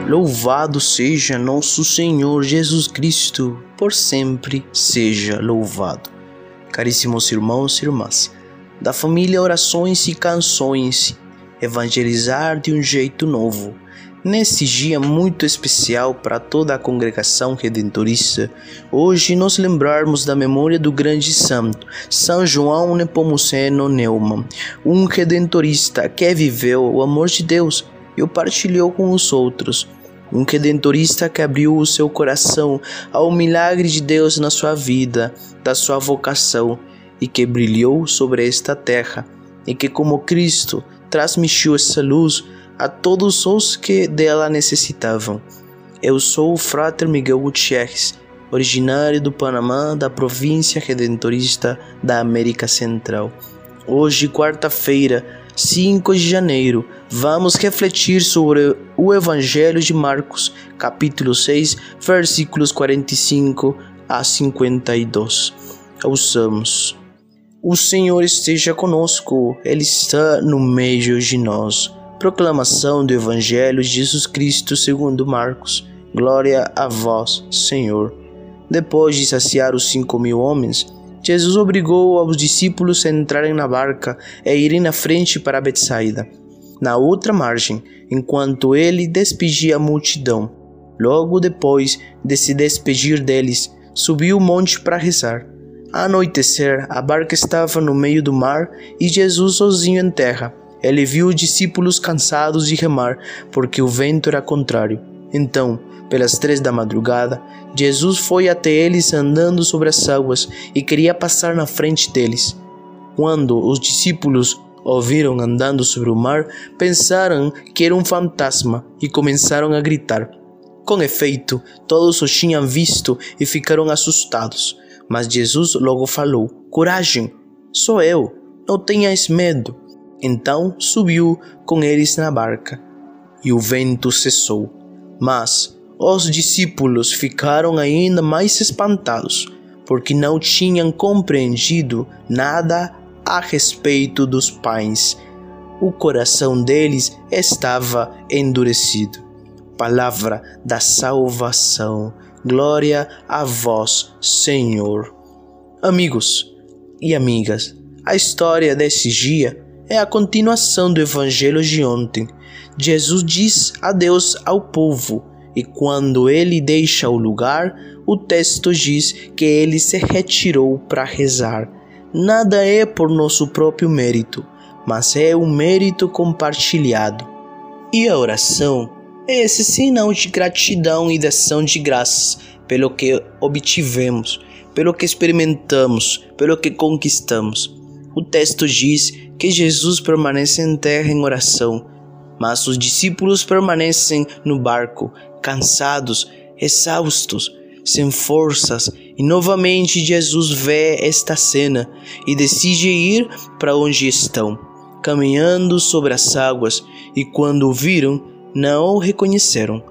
Louvado seja nosso Senhor Jesus Cristo, por sempre seja louvado. Caríssimos irmãos e irmãs, da família Orações e Canções, evangelizar de um jeito novo. Nesse dia muito especial para toda a congregação redentorista, hoje nos lembrarmos da memória do grande santo, São João Nepomuceno Neumann, um redentorista que viveu o amor de Deus e o partilhou com os outros. Um redentorista que abriu o seu coração ao milagre de Deus na sua vida, da sua vocação, e que brilhou sobre esta terra, e que como Cristo transmitiu essa luz a todos os que dela necessitavam. Eu sou o Frater Miguel Gutierrez, originário do Panamá, da província redentorista da América Central. Hoje, quarta-feira, 5 de janeiro, vamos refletir sobre o Evangelho de Marcos, capítulo 6, versículos 45 a 52. Ouçamos. O Senhor esteja conosco, Ele está no meio de nós. Proclamação do Evangelho de Jesus Cristo segundo Marcos. Glória a vós, Senhor. Depois de saciar os 5.000 homens, Jesus obrigou aos discípulos a entrarem na barca e irem na frente para Betsaida, na outra margem, enquanto ele despedia a multidão. Logo depois de se despedir deles, subiu o monte para rezar. Ao anoitecer, a barca estava no meio do mar e Jesus sozinho em terra. Ele viu os discípulos cansados de remar, porque o vento era contrário. Então, pelas 3 da madrugada, Jesus foi até eles andando sobre as águas e queria passar na frente deles. Quando os discípulos o viram andando sobre o mar, pensaram que era um fantasma e começaram a gritar. Com efeito, todos o tinham visto e ficaram assustados. Mas Jesus logo falou: "Coragem, sou eu, não tenhas medo." Então subiu com eles na barca, e o vento cessou. Mas os discípulos ficaram ainda mais espantados, porque não tinham compreendido nada a respeito dos pães. O coração deles estava endurecido. Palavra da salvação. Glória a vós, Senhor. Amigos e amigas, a história desse dia é a continuação do Evangelho de ontem. Jesus diz adeus ao povo, e quando ele deixa o lugar, o texto diz que ele se retirou para rezar. Nada é por nosso próprio mérito, mas é um mérito compartilhado. E a oração é esse sinal de gratidão e de ação de graças pelo que obtivemos, pelo que experimentamos, pelo que conquistamos. O texto diz que Jesus permanece em terra em oração, mas os discípulos permanecem no barco, cansados, exaustos, sem forças, e novamente Jesus vê esta cena e decide ir para onde estão, caminhando sobre as águas, e quando o viram, não o reconheceram,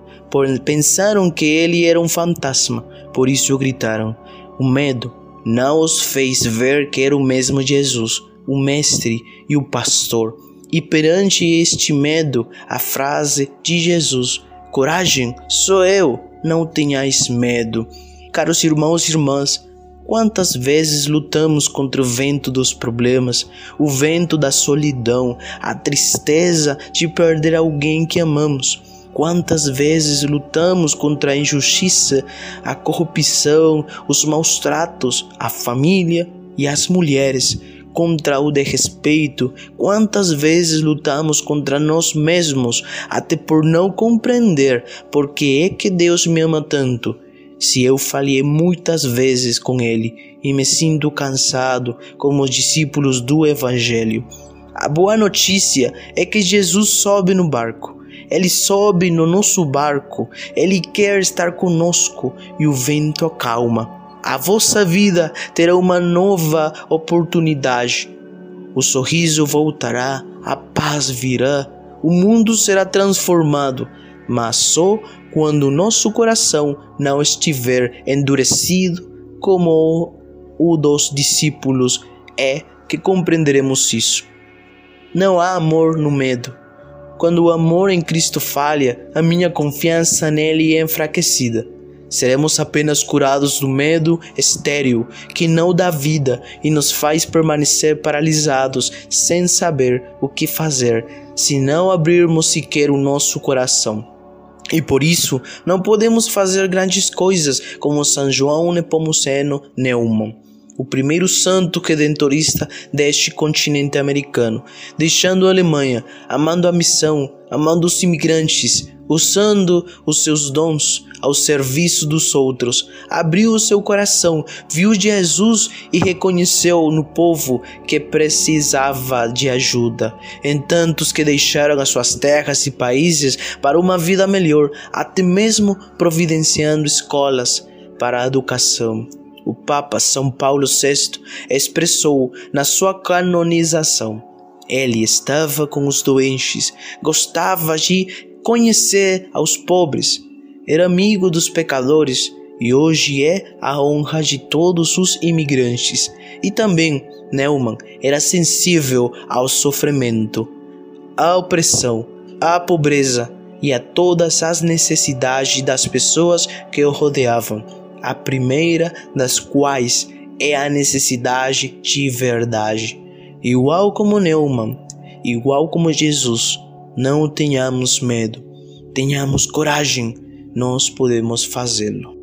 pensaram que ele era um fantasma, por isso gritaram. O medo não os fez ver que era o mesmo Jesus, o Mestre e o Pastor. E perante este medo, a frase de Jesus: "Coragem, sou eu, não tenhais medo." Caros irmãos e irmãs, quantas vezes lutamos contra o vento dos problemas, o vento da solidão, a tristeza de perder alguém que amamos. Quantas vezes lutamos contra a injustiça, a corrupção, os maus tratos, a família e as mulheres, contra o desrespeito. Quantas vezes lutamos contra nós mesmos, até por não compreender por que é que Deus me ama tanto, se eu falhei muitas vezes com Ele e me sinto cansado como os discípulos do Evangelho. A boa notícia é que Jesus sobe no barco. Ele sobe no nosso barco, Ele quer estar conosco e o vento acalma. A vossa vida terá uma nova oportunidade. O sorriso voltará, a paz virá, o mundo será transformado, mas só quando o nosso coração não estiver endurecido como o dos discípulos é que compreenderemos isso. Não há amor no medo. Quando o amor em Cristo falha, a minha confiança nele é enfraquecida. Seremos apenas curados do medo estéril que não dá vida e nos faz permanecer paralisados sem saber o que fazer, se não abrirmos sequer o nosso coração. E por isso não podemos fazer grandes coisas como São João Nepomuceno Neumann, o primeiro santo redentorista deste continente americano, deixando a Alemanha, amando a missão, amando os imigrantes, usando os seus dons ao serviço dos outros. Abriu o seu coração, viu Jesus e reconheceu no povo que precisava de ajuda. Em tantos que deixaram as suas terras e países para uma vida melhor, até mesmo providenciando escolas para a educação. O Papa São Paulo VI expressou na sua canonização: ele estava com os doentes, gostava de conhecer aos pobres, era amigo dos pecadores e hoje é a honra de todos os imigrantes. E também Neumann era sensível ao sofrimento, à opressão, à pobreza e a todas as necessidades das pessoas que o rodeavam, a primeira das quais é a necessidade de verdade. Igual como Neumann, igual como Jesus, não tenhamos medo, tenhamos coragem, nós podemos fazê-lo.